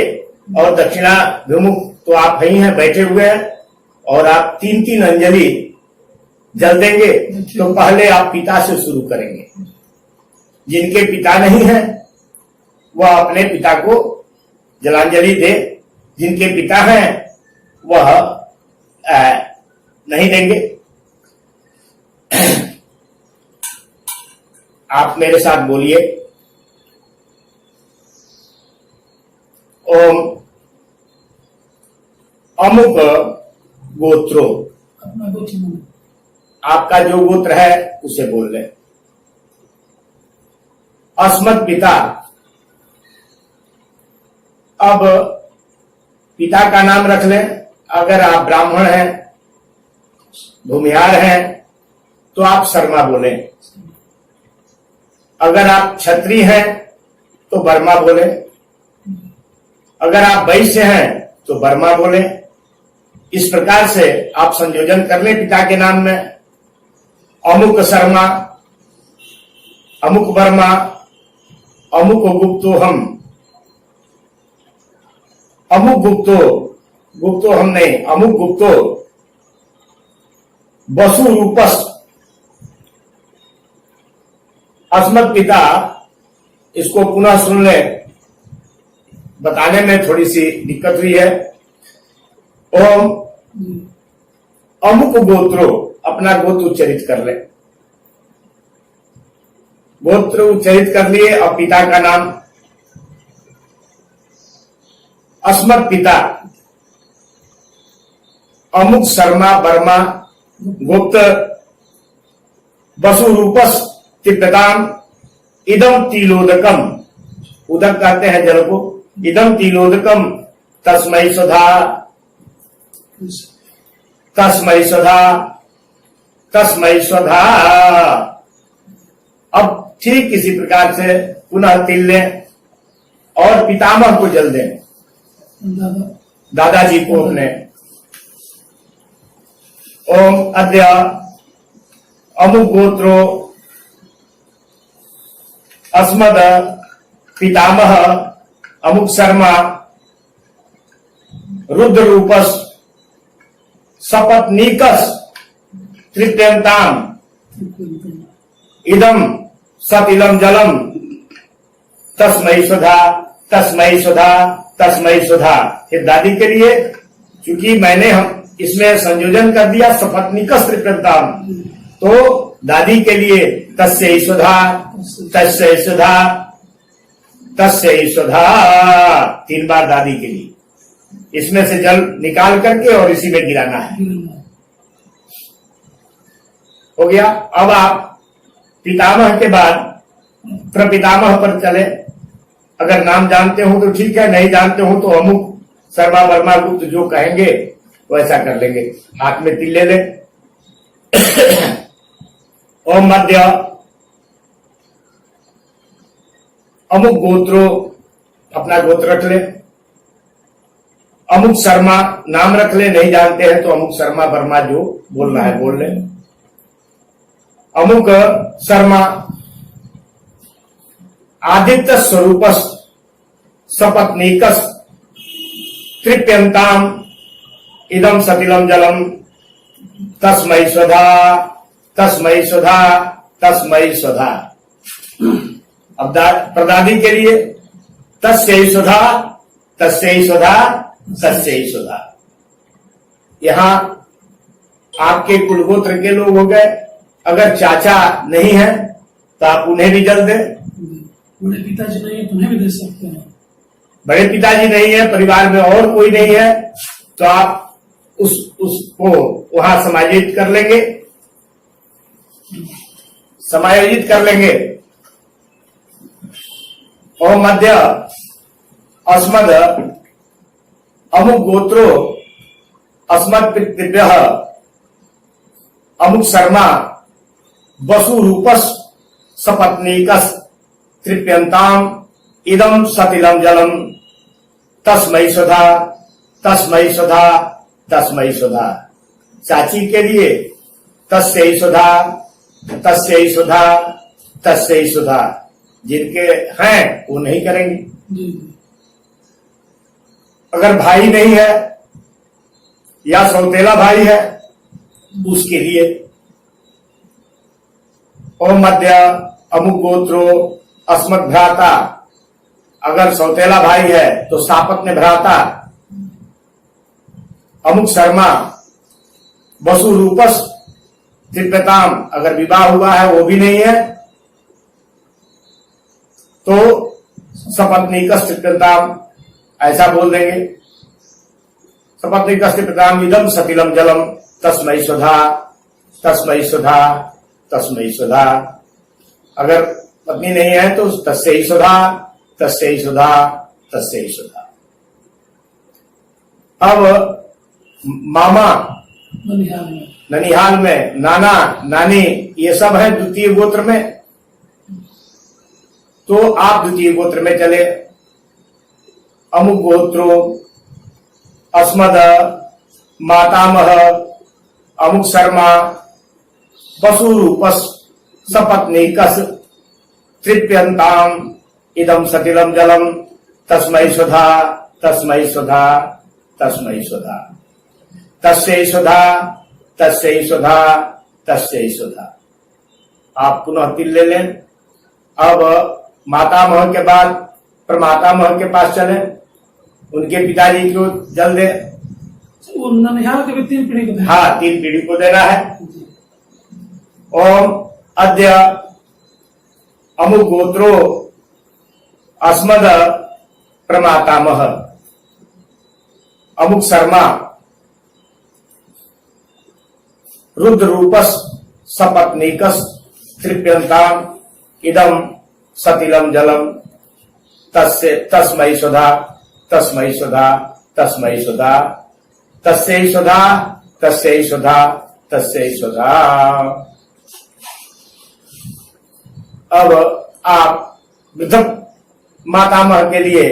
और दक्षिणा विमुख तो आप ही हैं बैठे हुए हैं और आप 3-3 अंजलि जल देंगे। तो पहले आप पिता से शुरू करेंगे। जिनके पिता नहीं है वह अपने पिता को जलांजलि दे, जिनके पिता हैं वह नहीं देंगे। आप मेरे साथ बोलिए, ओम अमुक गोत्रो। अपना गोत्र बोलो। आपका जो गोत्र है उसे बोल लें। अस्मत् पिता, अब पिता का नाम रख लें। अगर आप ब्राह्मण हैं, भूमिहार हैं, तो आप शर्मा बोलें। अगर आप क्षत्रिय हैं तो वर्मा बोलें। अगर आप वैश्य हैं तो वर्मा बोलें। इस प्रकार से आप संयोजन कर लें पिता के नाम में। अमुक शर्मा, अमुक वर्मा, अमुक गुप्तो हम। अमुक गुप्तो, गुप्तो हम नहीं, अमुक गुप्तो वसु रूपस। अस्मत् पिता, इसको पुनः सुन ले, बताने में थोड़ी सी दिक्कत हुई है। ओम अमुक गोत्रो, अपना गोत्र उच्चरित कर ले। गोत्र उच्चरित कर लिए। अब पिता का नाम। अस्मत् पिता अमुक शर्मा वर्मा गुप्त वसु रूपस तिब्बताम इदम तिलोदकम। उदक कहते हैं जल को। इदम तिलोदकम तस्मै स्वधा, तस्मै स्वधा, तस्मै स्वधा। अब ठीक इसी प्रकार से पुनः तिल लें और पितामह को जल दें। दादाजी को अपने। ओम अद्य अमुक गोत्रो अस्मद पितामह अमुक शर्मा रुद्र रूपस सपत्नीकस तृतीयंताम इदम सतिलम जलम तस्मै स्वधा, तस्मै स्वधा, तस्मै स्वधा। फिर दादी के लिए, क्योंकि मैंने हम इसमें संयोजन कर दिया सपत्नीकस तृतीयंताम, तो दादी के लिए तस्यै स्वधा, तस्यै स्वधा, तस्यै स्वधा। 3 बार दादी के लिए। इसमें से जल निकाल करके और इसी में गिराना है। हो गया। अब आप पितामह के बाद प्रपितामह पर चले। अगर नाम जानते हो तो ठीक है, नहीं जानते हो तो अमुक शर्मा वर्मा गुप्त जो कहेंगे वैसा कर लेंगे। हाथ में तिल ले लें। ओम मध्य अमुक गोत्रो, अपना गोत्र रख ले। अमुक शर्मा नाम रख ले, नहीं जानते हैं तो अमुक शर्मा वर्मा जो बोलना है बोल ले। अमुक शर्मा आदित्य स्वरूपस सपत्नीकस तृप्यंताम इदम सतिलम जलम तस्मै स्वधा, तस्मै स्वधा, तस्मै स्वधा। अब प्रदादी के लिए तस्यै स्वधा, तस्यै स्वधा, तस्यै स्वधा। यहां आपके कुलगोत्र के लोग हो गए। अगर चाचा नहीं है तो आप उन्हें भी जल दें। बड़े पिताजी नहीं है, तुम्हें भी दे सकते हैं। बड़े पिताजी नहीं है, परिवार में और कोई नहीं है, तो आप उसको वहां समायोजित कर लेंगे, समायोजित कर लेंगे। और मध्य अस्मद अमुक गोत्रो अस्मद पितृभ्यः अमुक शर्मा वसु रूपस सपत्नीकस तृप्यंताम इदम सतिलम जलम तस्मै स्वधा, तस्मै स्वधा, तस्मै स्वधा। चाची के लिए तस्यै स्वधा, तस्यै स्वधा, तस्यै स्वधा। जिनके हैं वो नहीं करेंगे। अगर भाई नहीं है या सौतेला भाई है उसके लिए ओम मध्य अमुक गोत्रो अस्मत् भ्राता। अगर सौतेला भाई है तो सापत्न्य भ्राता। अमुक शर्मा वसु रूपस तृप्यताम, अगर विवाह हुआ है वो भी नहीं है तो सपत्नीकस तृप्यताम ऐसा बोल देंगे। सपत्नीकस तृप्यताम इदम सतिलम जलम तस्मै स्वधा तस्मै स्वधा तस्मै स्वधा। अगर पत्नी नहीं है तो तस्यै ही स्वधा तस्यै ही स्वधा तस्यै ही स्वधा। अब मामा ननिहाल में नाना नानी ये सब है द्वितीय गोत्र में, तो आप द्वितीय गोत्र में चले। अमुक गोत्रो अस्मद मातामह अमुक शर्मा वसुरूपस सपत्नीकस तृप्यंताम इदम सतिलम जलम तस्मै स्वधा तस्मै स्वधा तस्मै स्वधा तस्यै स्वधा तस्यै स्वधा तस्यै स्वधा। आप पुनः तिल ले लें। अब मातामह के बाद प्रमातामह के पास चले, उनके पिताजी को जल दे। वो ननिहाल के भी 3 पीढ़ी को देना। हाँ, 3 पीढ़ी को देना है। ओम अद्य अमुक गोत्रो अस्मद प्रमातामह अमुक शर्मा रुद्र रूपस सपत्नीकस तृप्यंताम इदम सतिलम जलम तस्मै स्वधा तस्मै स्वधा तस्मै स्वधा तस्यै स्वधा तस्यै स्वधा तस्यै स्वधा। अब आप वृद्ध मातामह के लिए,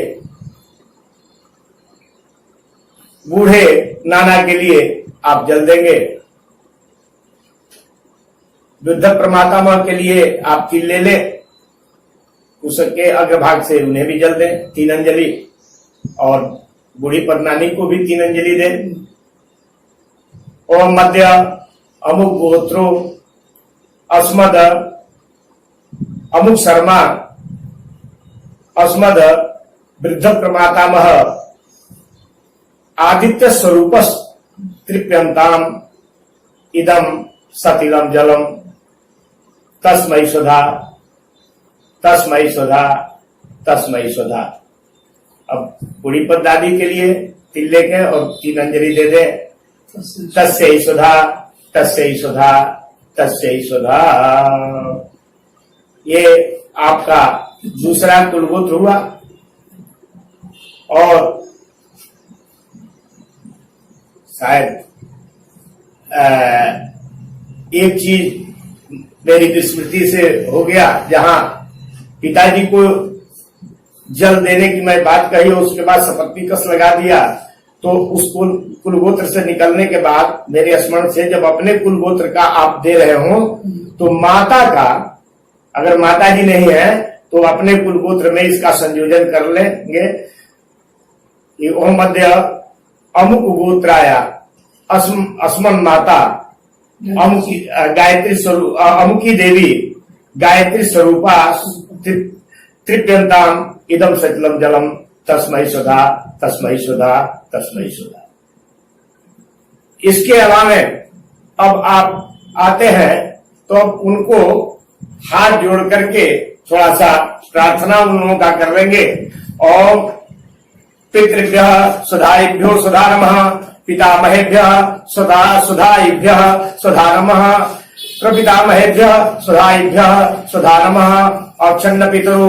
बूढ़े नाना के लिए आप जल देंगे। वृद्ध प्रमातामह के लिए आप तिल ले ले, उसके अग्रभाग से उन्हें भी जल दें 3 अंजलि, और बूढ़ी परनानी को भी 3 अंजलि दें। ओम मध्य अमुक गोत्रो अस्मद अमुक शर्मा अस्मद वृद्ध प्रमातामह आदित्य स्वरूपस तृप्यंताम इदम सतिलम जलम तस्मै स्वधा तस्मै स्वधा तस्मै स्वधा। अब बूढ़ी पर दादी के लिए तिल लेके और 3 अंजलि दे दे। तस्यै स्वधा तस्यै स्वधा तस्यै स्वधा। ये आपका दूसरा कुलगोत्र हुआ। और शायद एक चीज मेरी स्मृति से हो गया, जहां पिताजी को जल देने की मैं बात कही और उसके बाद सपत्नीकस लगा दिया, तो उस कुलगोत्र से निकलने के बाद मेरे स्मरण से जब अपने कुलगोत्र का आप दे रहे हो तो माता का, अगर माता जी नहीं है तो अपने कुलगोत्र में इसका संयोजन कर लेंगे। ओम मध्य अमुक गोत्राया अस्मन माता अमुकी गायत्री स्वरूप अमुकी देवी गायत्री स्वरूपा तृप्यंताम इदम सतिलम जलम तस्मै स्वधा तस्मै स्वधा तस्मै स्वधा। इसके अलावा अब आप आते हैं तो अब उनको हाथ जोड़ करके थोड़ा सा प्रार्थना उन लोगों का कर लेंगे। ओम पितृभ्य सुधाइभ्यो सुधा नमः पितामहेभ्य सुधा सुधाइभ्य सुधा नमः प्रपितामहेभ्य सुधाइभ्य सुधा नमः औच्छन्न पितरो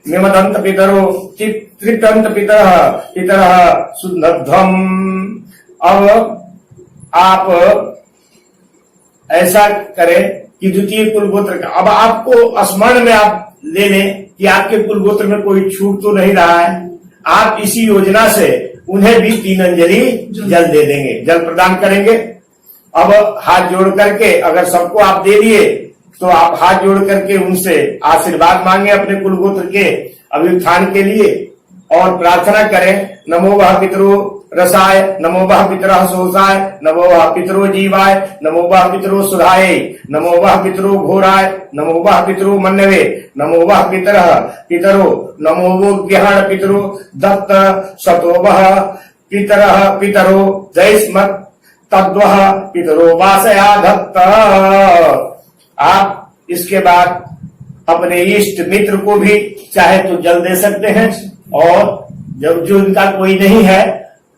निमदंत पितरो तृप्यंत पितर सुनध्वम। अब आप ऐसा करें कि द्वितीय कुलगोत्र का अब आपको स्मरण में आप ले लें कि आपके कुलगोत्र में कोई छूट तो नहीं रहा है। आप इसी योजना से उन्हें भी 3 अंजलि जल दे देंगे, जल प्रदान करेंगे। अब हाथ जोड़ करके अगर सबको आप दे दिए तो आप हाथ जोड़ करके उनसे आशीर्वाद मांगे अपने कुलगोत्र के अभ्युत्थान के लिए और प्रार्थना करें। नमो वह पितरो रसाय नमो वह पितरः सोसाय नमो वह पितरो जीवाय नमो वह पितरो सुधाय नमो वह पितरो घोराय नमो वह पितरो मन्नवे नमो वह पितरो नमो वो ग्रहण पितरो दत्त सतो वह पितरः पितरो जयस्मत् तद्वः पितरो वासया धत्त। आप इसके बाद अपने इष्ट मित्र को भी चाहे तो जल दे सकते हैं, और जब जो उनका कोई नहीं है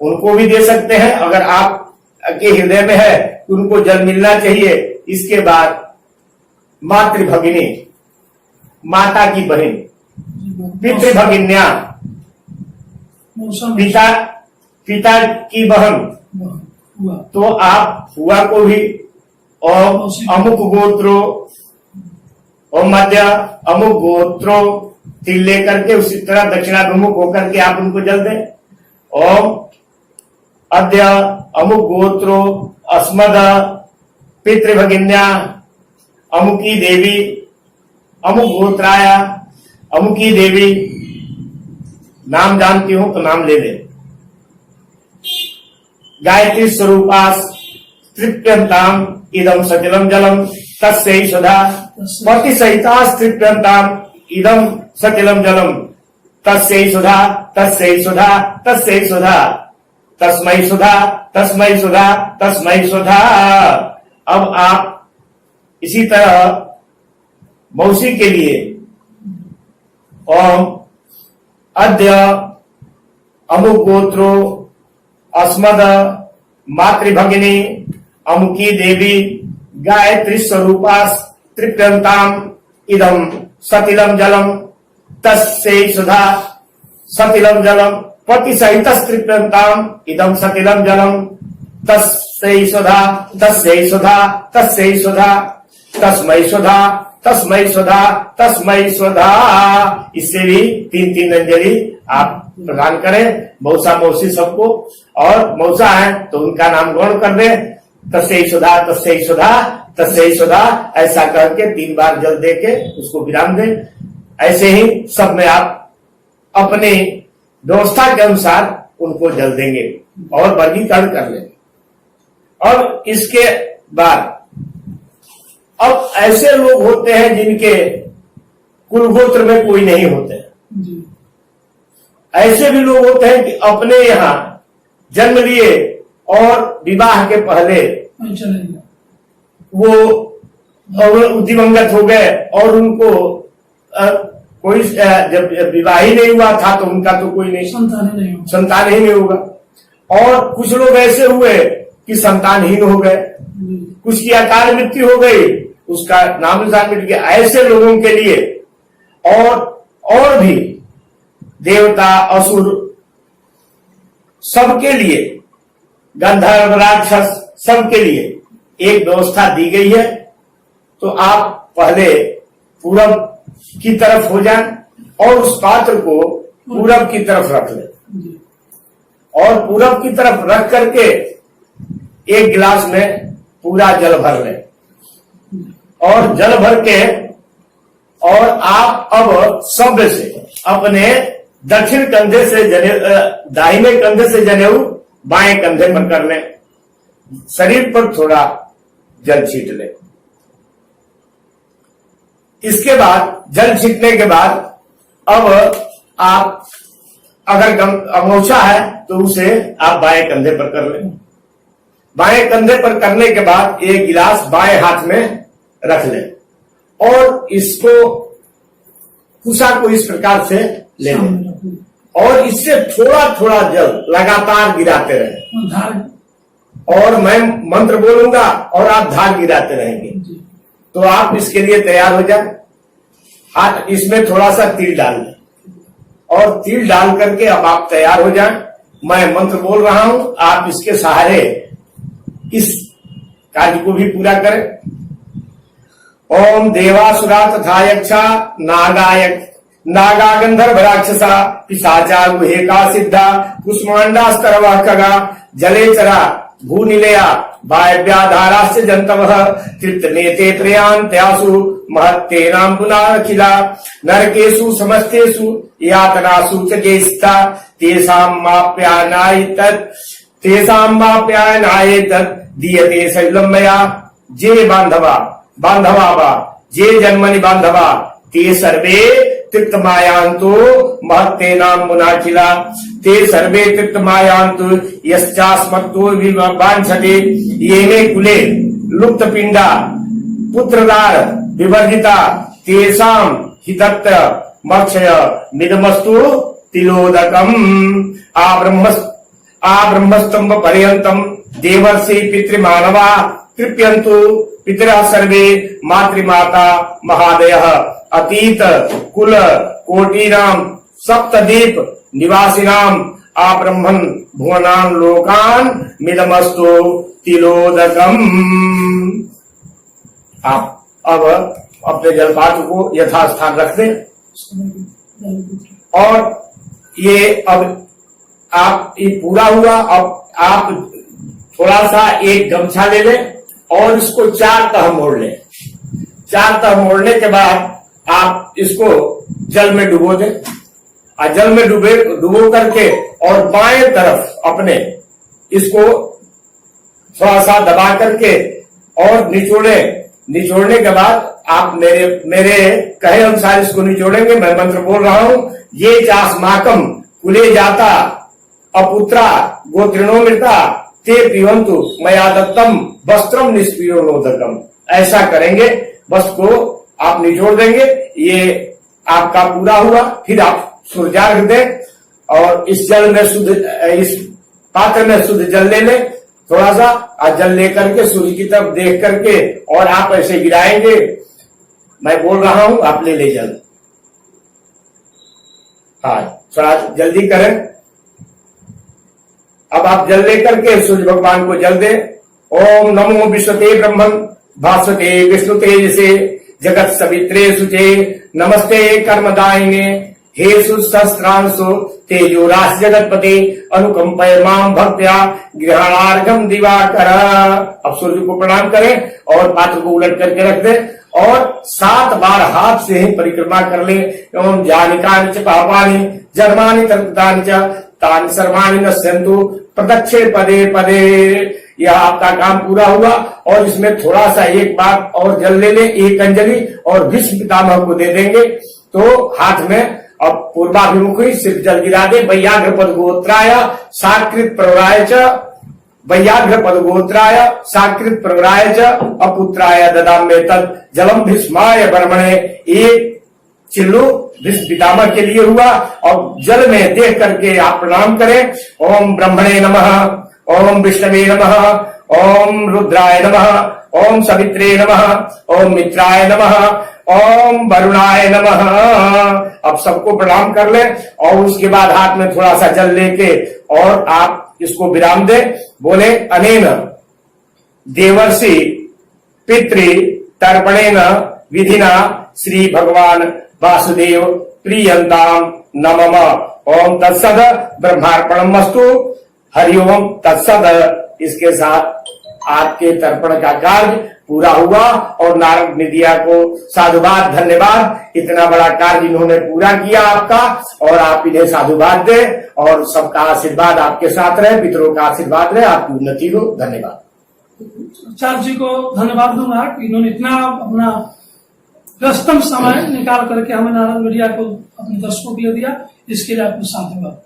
उनको भी दे सकते हैं। अगर आप के हृदय में है तो उनको जल मिलना चाहिए। इसके बाद मातृभगिनी, माता की बहन, पितृभगिन्या, पिता की बहन, तो आप फुआ को भी, और अमुक गोत्रो और मध्य अमुक गोत्रो तिल लेकर के उसी तरह दक्षिणाभिमुख होकर के आप उनको जल दें। ओम अद्य अमुक गोत्रो अस्मद पितृभगिन्या अमुकी देवी अमुक गोत्राय अमुकी देवी, नाम जानती हूं तो नाम ले ले। गायत्री स्वरूपास तृप्यंताम इदम सतिलम जलम तस्यै सुधा, पति सहितास तृप्यंताम इदम सतिलम जलम तस्यै सुधा तस्यै सुधा तस्यै सुधा तस्मै सुधा तस्मै सुधा तस्मै सुधा। अब आप इसी तरह मौसी के लिए ओम अद्य अमुक गोत्रो अस्मद मातृभगिनी अमुकी देवी गायत्री स्वरूपास तृप्यंताम इदम सतिलम जलम तस्यै सुधा सतिलम जलम पति सहित तृप्यंताम इदम सतिलम जलम तस्यै सुधा तस्यै सुधा तस्यै सुधा तस्मै सुधा तस्मै सुधा तस्मै सुधा। इससे भी 3-3 अंजलि आप प्रदान करें मौसा मौसी सबको, और मौसा है तो उनका नाम ग्रहण कर दे, तस्यै सुधा तस्यै सुधा तस्यै सुधा, ऐसा करके 3 बार जल दे के उसको विराम दें। ऐसे ही सब में आप अपने व्यवस्था के अनुसार उनको जल देंगे और वर्गीकरण कर लेंगे। और इसके बाद अब ऐसे लोग होते हैं जिनके कुलगोत्र में कोई नहीं होते, ऐसे भी लोग होते हैं कि अपने यहाँ जन्म लिए और विवाह के पहले वो दिवंगत हो गए, और उनको कोई जब विवाह ही नहीं हुआ था तो उनका तो कोई नहीं, संतान ही नहीं होगा। और कुछ लोग ऐसे हुए कि संतानहीन हो गए, कुछ की अकाल मृत्यु हो गई, उसका नाम निशान मिट गया। ऐसे लोगों के लिए और भी देवता असुर सबके लिए, गंधर्व राक्षस सबके लिए एक व्यवस्था दी गई है। तो आप पहले पूरब की तरफ हो जाएं और उस पात्र को पूरब की तरफ रख लें, और पूरब की तरफ रख करके एक गिलास में पूरा जल भर लें, और जल भर के और आप अब शब्द से अपने दक्षिण कंधे से दाहिने कंधे से जनेऊ बाएं कंधे पर कर लें, शरीर पर थोड़ा जल छीट लें। इसके बाद जल छीटने के बाद अब आप अगर अंगोछा है तो उसे आप बाएं कंधे पर कर लें। बाएं कंधे पर करने के बाद एक गिलास बाएं हाथ में रख लें, और इसको कुशा को इस प्रकार से ले लें, और इससे थोड़ा थोड़ा जल लगातार गिराते रहें, और मैं मंत्र बोलूंगा और आप धार गिराते रहेंगे। तो आप इसके लिए तैयार हो जाए। हाथ इसमें थोड़ा सा तिल डाल लें, और तिल डाल करके अब आप तैयार हो जाएं। मैं मंत्र बोल रहा हूं, आप इसके सहारे इस कार्य को भी पूरा करें। ओम देवासुरा तथा यक्षा नागा गंधर्व राक्षसा पिशाचा गुहेका सिद्धा कुष्मांडा स्तरवा खगा जलेचरा भूनिलया वायव्याधारास्य जंतवः तृप्तनेते त्रयान्त्यासु महत्तेनां पुनाखिला नरकेषु समस्तेषु यातनासु च जेष्ठा तेषां माप्यायनायेतत् दीयते शैलं मया जे बांधवा वा जे जन्मनि बांधवा ते सर्वे तीर्थमायांतु महत्ते नाम मुनाचिला ते सर्वे तीर्थमायांतु यश्चास्मत्तो विवांछते येने कुले लुप्त पिंडा पुत्रदार विवर्जिता तेषाम हितत्त मक्षय मिदमस्तु तिलोदकम ब्रह्मस्तंभ पर्यंतम देवर्षि पितृमानवा तृप्यन्तु पितरः सर्वे मातृमाता महादयः अतीत कुल कोटीनां सप्तदीप निवासिनां आब्रह्मन् भुवनान् लोकान् मिदमस्तु तिलोदकम्। आप अब अपने जलपात्र को यथास्थान रख दें और ये अब आप ये पूरा हुआ। अब आप थोड़ा सा एक गमछा ले लें और इसको 4 तह मोड़ लें। 4 तह मोड़ने के बाद आप इसको जल में डुबो दें और जल में डुबो करके और बाएं तरफ अपने इसको थोड़ा सा दबा करके और निचोड़ने के बाद आप मेरे कहे अनुसार इसको निचोड़ेंगे। मैं मंत्र बोल रहा हूं, ये चास्माकम कुले जाता अपुत्रा गोत्रिणो मृता ते पिबन्तु मया दत्तम वस्त्रम निष्पीडोदकम। ऐसा करेंगे, बस को आप निचोड़ देंगे। ये आपका पूरा हुआ। फिर आप सूर्यार्घ दें और इस पात्र में शुद्ध जल ले लें थोड़ा सा, और जल लेकर के सूर्य की तरफ देख करके और आप ऐसे गिराएंगे। मैं बोल रहा हूं, आप ले जल। हाँ, थोड़ा जल्दी करें। अब आप जल लेकर के सूर्य भगवान को जल दें। ओम नमो विश्वते ब्रह्मन् भास्वते विष्णु तेजसे जगत सवित्रे शुचे नमस्ते कर्मदायिने हे सुसहस्रांशो तेजो राशि जगतपते अनुकंपय माम भक्त्या गृहणार्घम दिवाकर। अब सूर्य को प्रणाम करें और पात्र को उलट करके रख दें और 7 बार हाथ से ही परिक्रमा कर ले। एवं जानिकानि च पापानि जन्मानि तर्पतानि च तानि सर्वाणि नश्यन्तु प्रदक्षिण पदे पदे। यह आपका काम पूरा हुआ। और इसमें थोड़ा सा एक बार और जल ले लें, 1 अंजलि, और भीष्म पितामह को दे देंगे। तो हाथ में अब पूर्वाभिमुख ही सिर्फ जल गिरा दे। वैयाघ्र पद गोत्राय साकृत प्रवराय च वैयाघ्र पद गोत्राय साकृत प्रवराय च अपुत्राय ददाम्ये तत् जलम भीष्माय ब्रह्मणे। एक चिल्लू भीष्म पितामह के लिए हुआ। और जल में देख करके आप प्रणाम करें। ओम ब्रह्मणे नमः, ओम विष्णवे नमः, ओम रुद्राय नमः, ओम सवित्रे नमः, ओम मित्राय नमः, ओम वरुणाय नमः। अब सबको प्रणाम कर लें और उसके बाद हाथ में थोड़ा सा जल लेके और आप इसको विराम दें। बोले अनेन देवर्षि पितृ तर्पणेन विधिना श्री भगवान वासुदेव प्रियंताम नमः। ओम तत्सद ब्रह्मार्पणमस्तु। हरिओम तत्सद। इसके साथ आपके तर्पण का कार्य पूरा हुआ और नारद निदिया को साधुवाद, धन्यवाद। इतना बड़ा कार्य इन्होंने पूरा किया आपका, और आप इन्हें साधुवाद दें और सबका आशीर्वाद आपके साथ रहे, पितरों का आशीर्वाद रहे, आपकी उन्नति हो। धन्यवाद। आचार्य जी को धन्यवाद दूंगा कि इन्होंने इतना अपना व्यस्तम समय निकाल करके हमें नारद मीडिया को अपने दर्शकों के लिए दिया। इसके लिए आपको साधुवाद।